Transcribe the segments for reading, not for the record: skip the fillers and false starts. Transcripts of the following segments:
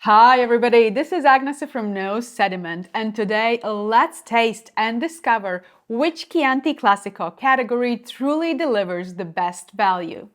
Hi everybody, this is Agnes from Sediment, and today let's taste and discover which Chianti Classico category truly delivers the best value.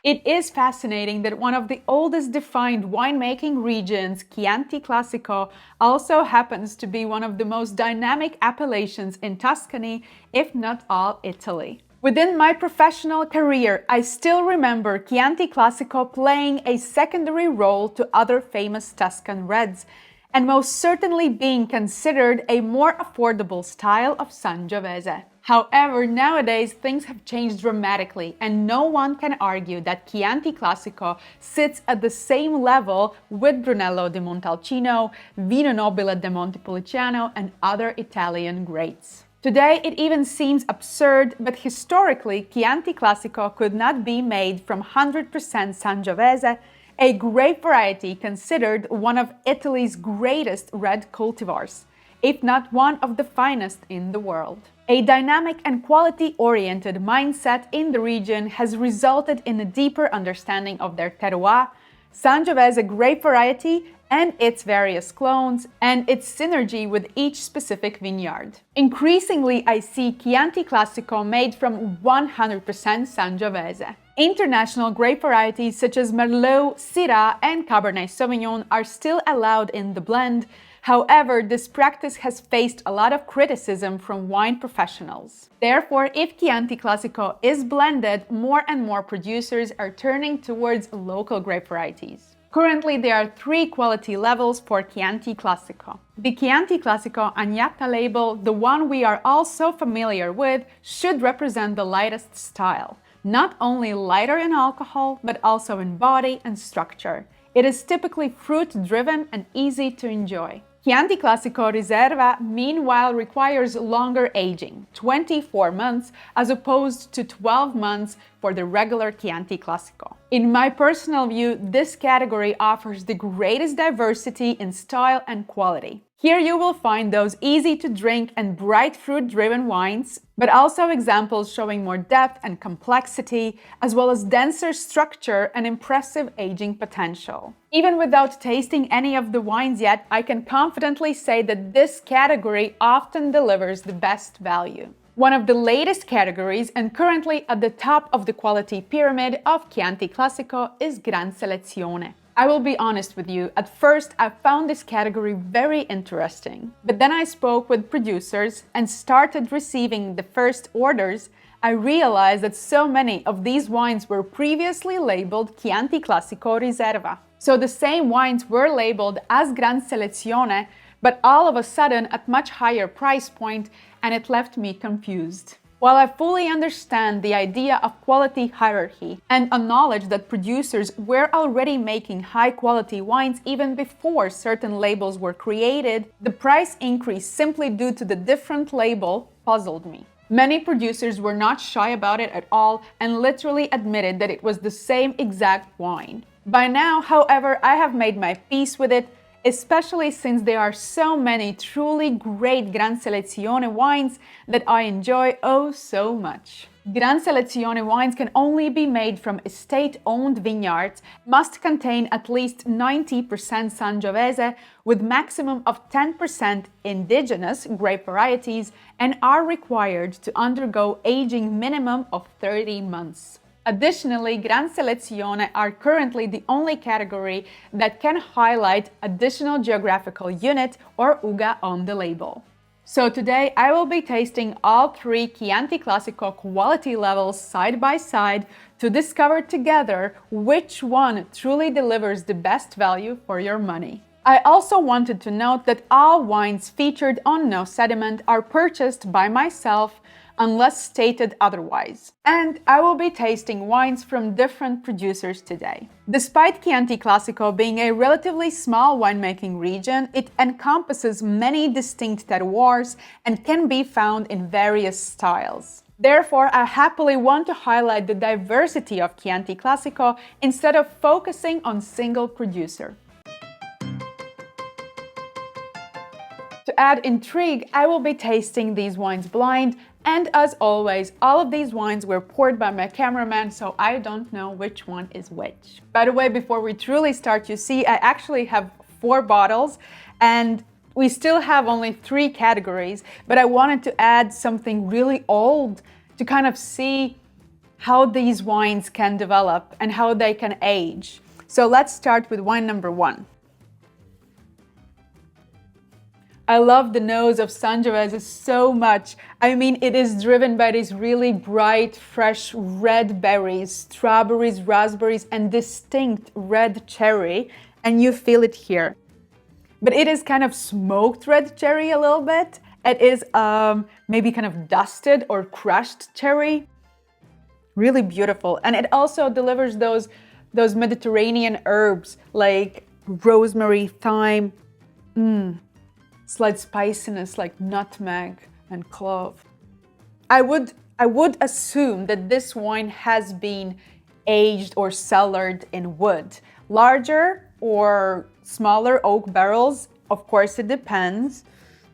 It is fascinating that one of the oldest defined winemaking regions, Chianti Classico, also happens to be one of the most dynamic appellations in Tuscany, if not all Italy. Within my professional career, I still remember Chianti Classico playing a secondary role to other famous Tuscan reds, and most certainly being considered a more affordable style of Sangiovese. However, nowadays things have changed dramatically, and no one can argue that Chianti Classico sits at the same level with Brunello di Montalcino, Vino Nobile de Montepulciano, and other Italian greats. Today, it even seems absurd, but historically, Chianti Classico could not be made from 100% Sangiovese, a grape variety considered one of Italy's greatest red cultivars, if not one of the finest in the world. A dynamic and quality-oriented mindset in the region has resulted in a deeper understanding of their terroir, Sangiovese grape variety, and its various clones, and its synergy with each specific vineyard. Increasingly, I see Chianti Classico made from 100% Sangiovese. International grape varieties such as Merlot, Syrah, and Cabernet Sauvignon are still allowed in the blend. However, this practice has faced a lot of criticism from wine professionals. Therefore, if Chianti Classico is blended, more and more producers are turning towards local grape varieties. Currently, there are 3 quality levels for Chianti Classico. The Chianti Classico Agnata label, the one we are all so familiar with, should represent the lightest style. Not only lighter in alcohol, but also in body and structure. It is typically fruit-driven and easy to enjoy. Chianti Classico Riserva, meanwhile, requires longer aging, 24 months, as opposed to 12 months for the regular Chianti Classico. In my personal view, this category offers the greatest diversity in style and quality. Here you will find those easy-to-drink and bright fruit-driven wines, but also examples showing more depth and complexity, as well as denser structure and impressive aging potential. Even without tasting any of the wines yet, I can confidently say that this category often delivers the best value. One of the latest categories, and currently at the top of the quality pyramid of Chianti Classico, is Gran Selezione. I will be honest with you, at first I found this category very interesting, but then I spoke with producers and started receiving the first orders. I realized that so many of these wines were previously labeled Chianti Classico Riserva. So the same wines were labeled as Gran Selezione, but all of a sudden at much higher price point, and it left me confused. While I fully understand the idea of quality hierarchy and acknowledge that producers were already making high-quality wines even before certain labels were created, the price increase simply due to the different label puzzled me. Many producers were not shy about it at all and literally admitted that it was the same exact wine. By now, however, I have made my peace with it, especially since there are so many truly great Gran Selezione wines that I enjoy oh so much. Gran Selezione wines can only be made from estate-owned vineyards, must contain at least 90% Sangiovese with maximum of 10% indigenous grape varieties, and are required to undergo aging minimum of 30 months. Additionally, Gran Selezione are currently the only category that can highlight additional geographical unit or UGA on the label. So today I will be tasting all 3 Chianti Classico quality levels side by side to discover together which one truly delivers the best value for your money. I also wanted to note that all wines featured on No Sediment are purchased by myself unless stated otherwise. And I will be tasting wines from different producers today. Despite Chianti Classico being a relatively small winemaking region, it encompasses many distinct terroirs and can be found in various styles. Therefore, I happily want to highlight the diversity of Chianti Classico instead of focusing on single producer. To add intrigue, I will be tasting these wines blind And as always, all of these wines were poured by my cameraman, so I don't know which one is which. By the way, before we truly start, you see I actually have 4 bottles and we still have only 3 categories, but I wanted to add something really old to kind of see how these wines can develop and how they can age. So let's start with wine number 1. I love the nose of Sangiovese so much. I mean, it is driven by these really bright, fresh red berries, strawberries, raspberries, and distinct red cherry, and you feel it here. But it is kind of smoked red cherry a little bit. It is maybe kind of dusted or crushed cherry. Really beautiful. And it also delivers those Mediterranean herbs like rosemary, thyme, slight spiciness like nutmeg and clove. I would assume that this wine has been aged or cellared in wood. Larger or smaller oak barrels, of course it depends.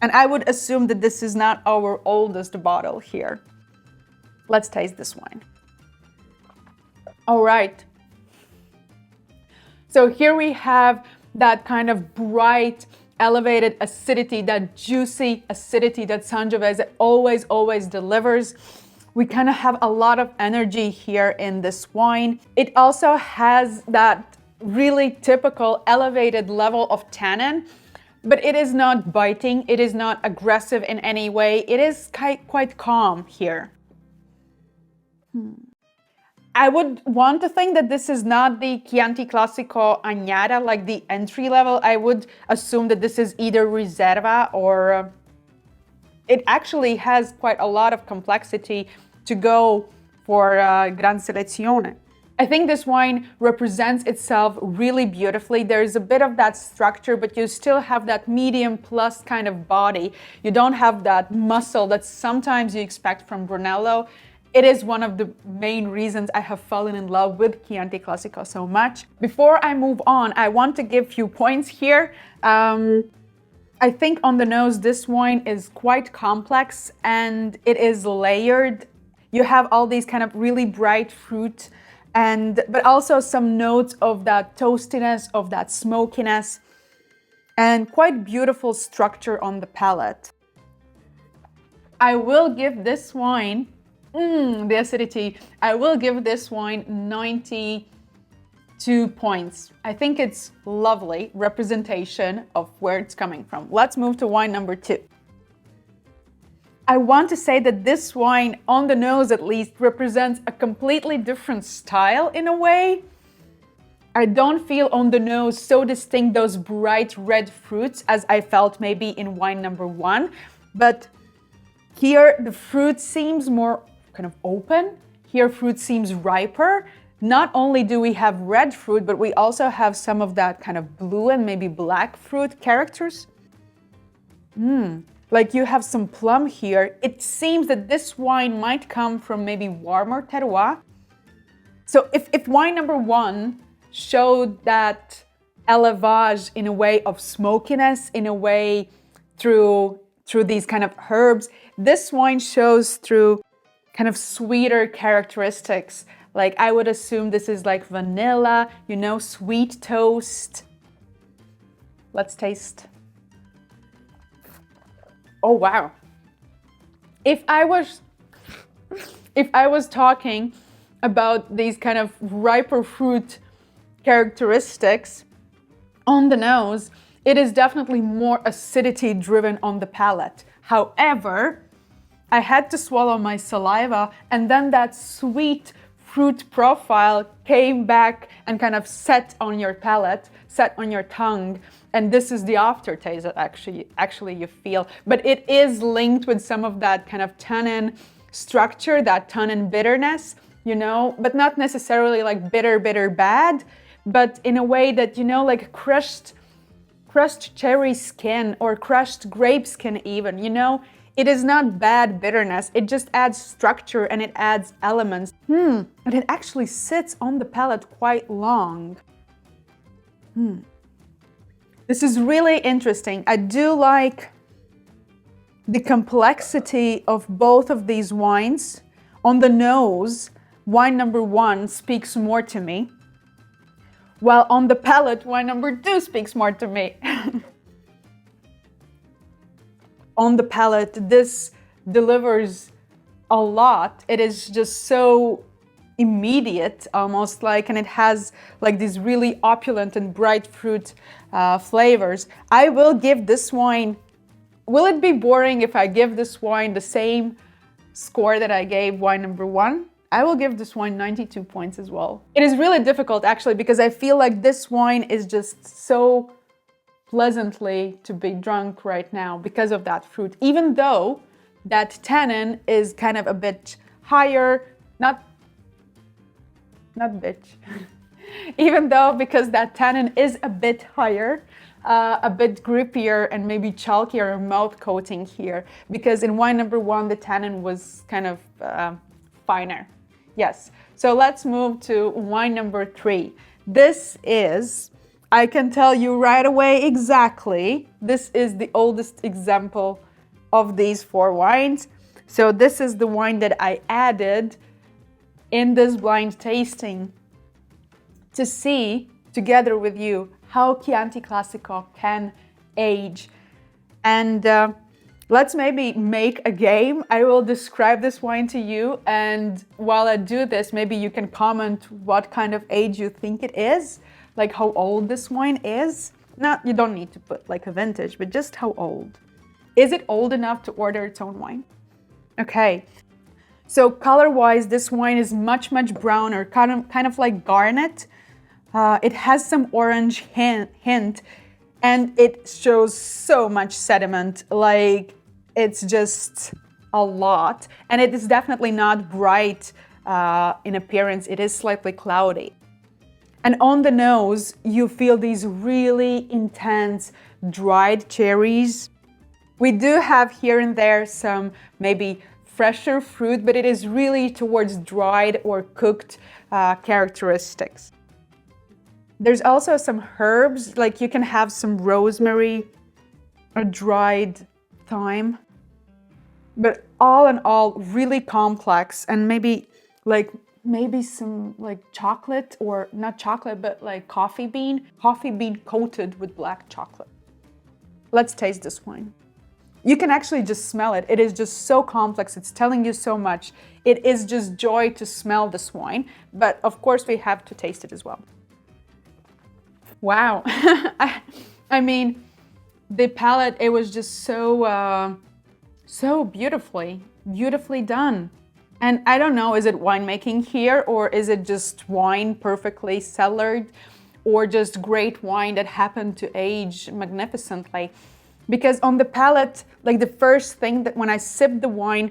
And I would assume that this is not our oldest bottle here. Let's taste this wine. All right. So here we have that kind of bright, elevated acidity, that juicy acidity that Sangiovese always delivers. We kind of have a lot of energy here in this wine. It also has that really typical elevated level of tannin, but it is not biting, it is not aggressive in any way. It is quite calm here. I would want to think that this is not the Chianti Classico Agnara, like the entry level. I would assume that this is either Riserva or it actually has quite a lot of complexity to go for Gran Selezione. I think this wine represents itself really beautifully. There's a bit of that structure, but you still have that medium plus kind of body. You don't have that muscle that sometimes you expect from Brunello. It is one of the main reasons I have fallen in love with Chianti Classico so much. Before I move on, I want to give a few points here. I think on the nose, this wine is quite complex and it is layered. You have all these kind of really bright fruit, but also some notes of that toastiness, of that smokiness, and quite beautiful structure on the palate. I will give this wine, the acidity, I will give this wine 92 points. I think it's lovely representation of where it's coming from. Let's move to wine number 2. I want to say that this wine, on the nose at least, represents a completely different style in a way. I don't feel on the nose so distinct those bright red fruits as I felt maybe in wine number 1, but here the fruit seems more kind of open. Here fruit seems riper. Not only do we have red fruit, but we also have some of that kind of blue and maybe black fruit characters. Like you have some plum here. It seems that this wine might come from maybe warmer terroir. So if wine number 1 showed that élevage in a way of smokiness, in a way through these kind of herbs, this wine shows through kind of sweeter characteristics. Like I would assume this is like vanilla, you know, sweet toast. Let's taste. Oh wow. If I was talking about these kind of riper fruit characteristics on the nose, it is definitely more acidity driven on the palate. However, I had to swallow my saliva and then that sweet fruit profile came back and kind of set on your palate, set on your tongue. And this is the aftertaste that actually you feel. But it is linked with some of that kind of tannin structure, that tannin bitterness, you know, but not necessarily like bitter bad, but in a way that, you know, like crushed cherry skin or crushed grape skin even, you know. It is not bad bitterness, it just adds structure and it adds elements. And it actually sits on the palate quite long. This is really interesting. I do like the complexity of both of these wines. On the nose, wine number 1 speaks more to me, while on the palate, wine number 2 speaks more to me. On the palate, this delivers a lot. It is just so immediate, almost like, and it has like these really opulent and bright fruit flavors. I will give this wine, will it be boring if I give this wine the same score that I gave wine number 1? I will give this wine 92 points as well. It is really difficult actually, because I feel like this wine is just so pleasantly to be drunk right now because of that fruit, even though that tannin is kind of a bit higher, not bitch. Even though, because that tannin is a bit higher, a bit grippier and maybe chalkier mouth coating here, because in wine number 1 the tannin was kind of finer. Yes, so let's move to wine number 3. This is, I can tell you right away exactly, this is the oldest example of these 4 wines. So this is the wine that I added in this blind tasting to see together with you how Chianti Classico can age. And let's maybe make a game. I will describe this wine to you, and while I do this, maybe you can comment what kind of age you think it is, like how old this wine is. You don't need to put like a vintage, but just how old. Is it old enough to order its own wine? Okay, so color-wise, this wine is much browner, kind of like garnet. It has some orange hint, and it shows so much sediment, like it's just a lot. And it is definitely not bright in appearance, it is slightly cloudy. And on the nose, you feel these really intense dried cherries. We do have here and there some maybe fresher fruit, but it is really towards dried or cooked characteristics. There's also some herbs, like you can have some rosemary or dried thyme. But all in all, really complex, and maybe some like chocolate, or not chocolate, but like coffee bean coated with black chocolate. Let's taste this wine. You can actually just smell it. It is just so complex. It's telling you so much. It is just joy to smell this wine, but of course we have to taste it as well. Wow. I mean, the palette, it was just so beautifully done. And I don't know, is it winemaking here, or is it just wine perfectly cellared, or just great wine that happened to age magnificently? Because on the palate, like the first thing that when I sipped the wine,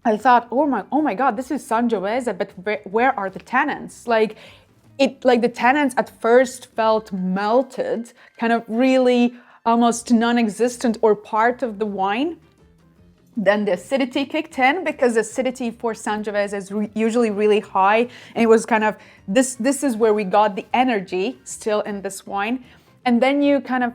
I thought, oh my God, this is Sangiovese, but where are the tannins? Like the tannins at first felt melted, kind of really almost non-existent or part of the wine. Then the acidity kicked in, because acidity for Sangiovese is usually really high, and it was kind of, this is where we got the energy still in this wine. And then you kind of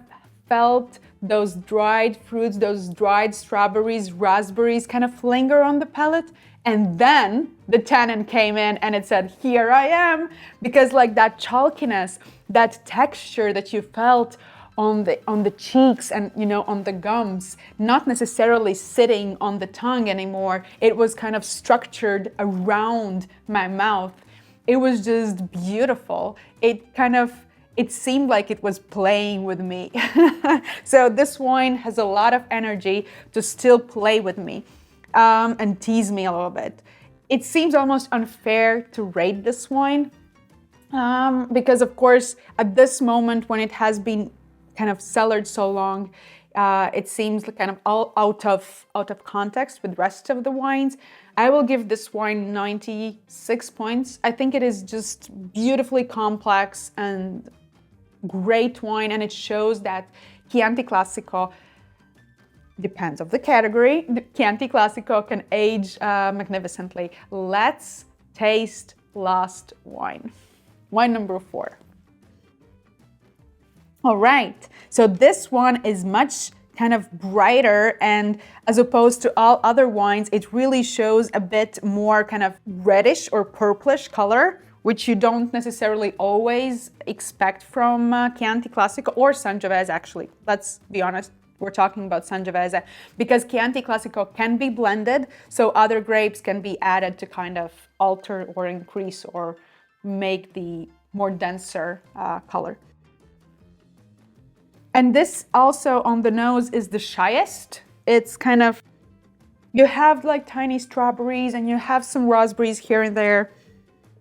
felt those dried fruits, those dried strawberries, raspberries kind of linger on the palate. And then the tannin came in and it said, here I am. Because like that chalkiness, that texture that you felt on the cheeks and, you know, on the gums, not necessarily sitting on the tongue anymore. It was kind of structured around my mouth. It was just beautiful. It seemed like it was playing with me. So this wine has a lot of energy to still play with me and tease me a little bit. It seems almost unfair to rate this wine because, of course, at this moment when it has been kind of cellared so long, it seems kind of all out of context with the rest of the wines. I will give this wine 96 points. I think it is just beautifully complex and great wine, and it shows that Chianti Classico, depends of the category, the Chianti Classico can age magnificently. Let's taste last wine. Wine number 4. All right, so this one is much kind of brighter, and as opposed to all other wines, it really shows a bit more kind of reddish or purplish color, which you don't necessarily always expect from Chianti Classico or Sangiovese, actually. Let's be honest, we're talking about Sangiovese, because Chianti Classico can be blended, so other grapes can be added to kind of alter or increase or make the more denser color. And this also on the nose is the shyest. It's kind of, you have like tiny strawberries and you have some raspberries here and there.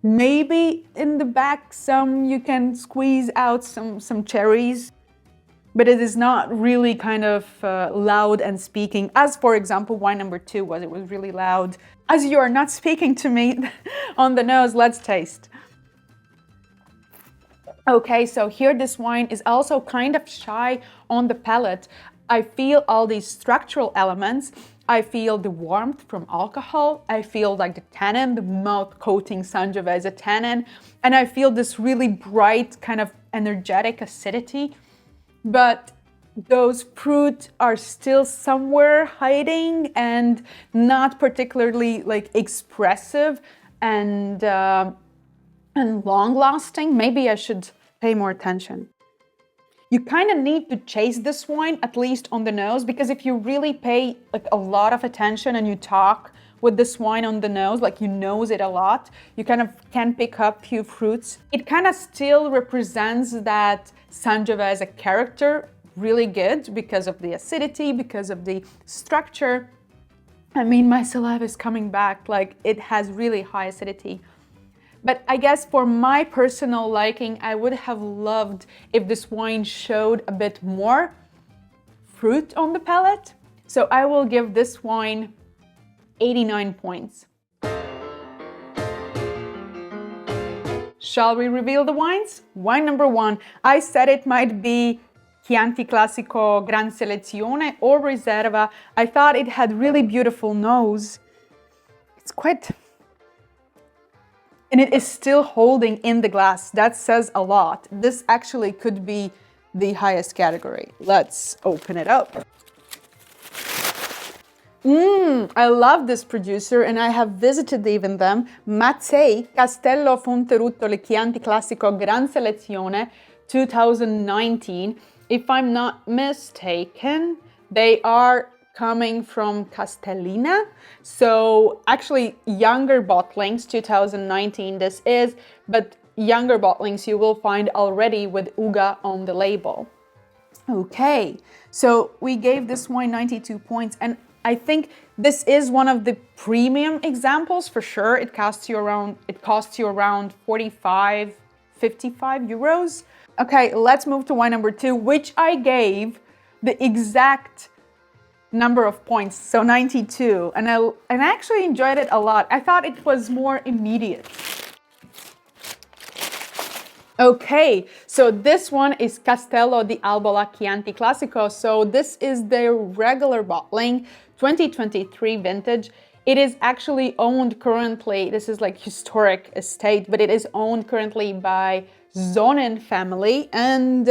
Maybe in the back you can squeeze out some cherries, but it is not really kind of loud and speaking, as for example wine number 2 was. It was really loud. As you are not speaking to me on the nose, let's taste. Okay, so here this wine is also kind of shy on the palate. I feel all these structural elements. I feel the warmth from alcohol. I feel like the tannin, the mouth coating Sangiovese tannin. And I feel this really bright kind of energetic acidity. But those fruit are still somewhere hiding and not particularly like expressive and long-lasting. Maybe I should pay more attention. You kind of need to chase this wine, at least on the nose, because if you really pay like a lot of attention and you talk with this wine on the nose, like you nose it a lot, you kind of can pick up few fruits. It kind of still represents that Sangiovese character really good because of the acidity, because of the structure. I mean, my saliva is coming back, like it has really high acidity. But I guess for my personal liking, I would have loved if this wine showed a bit more fruit on the palate. So I will give this wine 89 points. Shall we reveal the wines? Wine number 1. I said it might be Chianti Classico, Gran Selezione or Riserva. I thought it had really beautiful nose. It's quite... and it is still holding in the glass. That says a lot. This actually could be the highest category. Let's open it up. I love this producer and I have visited even them. Mazzei, Castello, Fonterutoli, Chianti Classico, Gran Selezione, 2019. If I'm not mistaken, they are coming from Castellina. So actually younger bottlings, 2019 this is, but younger bottlings you will find already with Uga on the label. Okay, so we gave this wine 92 points, and I think this is one of the premium examples for sure. It costs you around 45, 55 euros. Okay, let's move to wine number 2, which I gave the exact number of points, so 92, and I actually enjoyed it a lot. I thought it was more immediate. Okay, so this one is Castello di Albola Chianti Classico. So this is their regular bottling, 2023 vintage. It is actually owned currently, this is like historic estate, but it is owned currently by Zonin family, and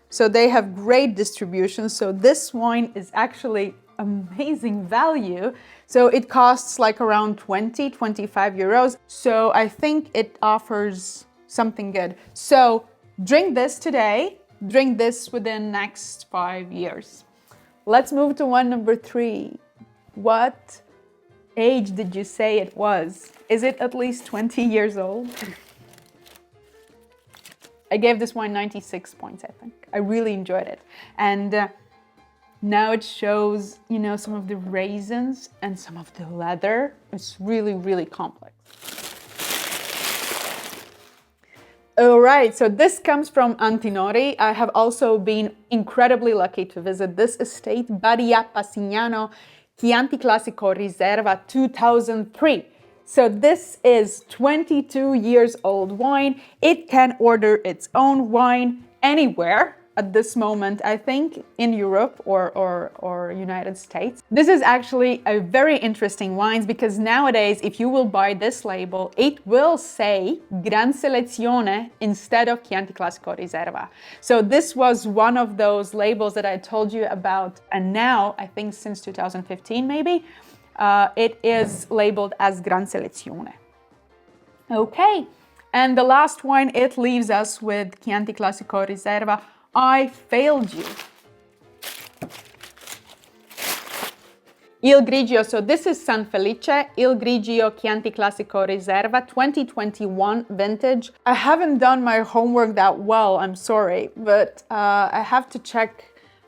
so they have great distribution. So this wine is actually amazing value. So it costs like around 20, 25 euros. So I think it offers something good. So drink this today, drink this within next 5 years. Let's move to wine number 3. What age did you say it was? Is it at least 20 years old? I gave this wine 96 points, I think. I really enjoyed it. And now it shows, you know, some of the raisins and some of the leather. It's really, really complex. All right, so this comes from Antinori. I have also been incredibly lucky to visit this estate, Badia, Passignano, Chianti Classico, Riserva, 2003. So this is 22 years old wine. It can order its own wine anywhere. at this moment, I think, in Europe or United States. This is actually a very interesting wines because nowadays, if you will buy this label, it will say Gran Selezione instead of Chianti Classico Riserva. So this was one of those labels that I told you about, and now, I think since 2015 maybe, it is labeled as Gran Selezione. Okay, and the last wine, it leaves us with Chianti Classico Riserva. I failed you. Il Grigio, so this is San Felice, Il Grigio Chianti Classico Riserva, 2021 vintage. I haven't done my homework that well, I'm sorry, but I have to check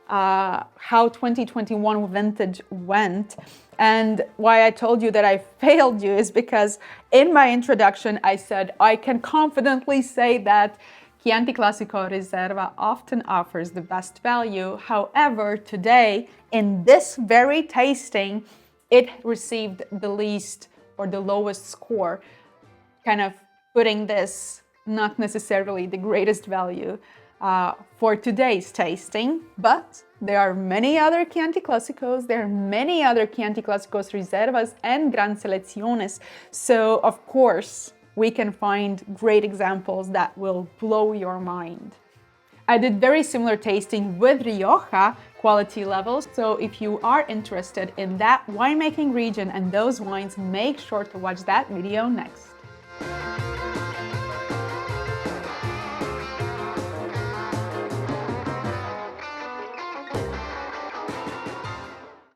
how 2021 vintage went. And why I told you that I failed you is because in my introduction, I said I can confidently say that Chianti Classico Riserva often offers the best value. However, today, in this very tasting, it received the least or the lowest score, kind of putting this not necessarily the greatest value for today's tasting, but there are many other Chianti Classicos, there are many other Chianti Classicos Riservas and Gran Seleziones. So, of course, we can find great examples that will blow your mind. I did very similar tasting with Rioja quality levels, so if you are interested in that winemaking region and those wines, make sure to watch that video next.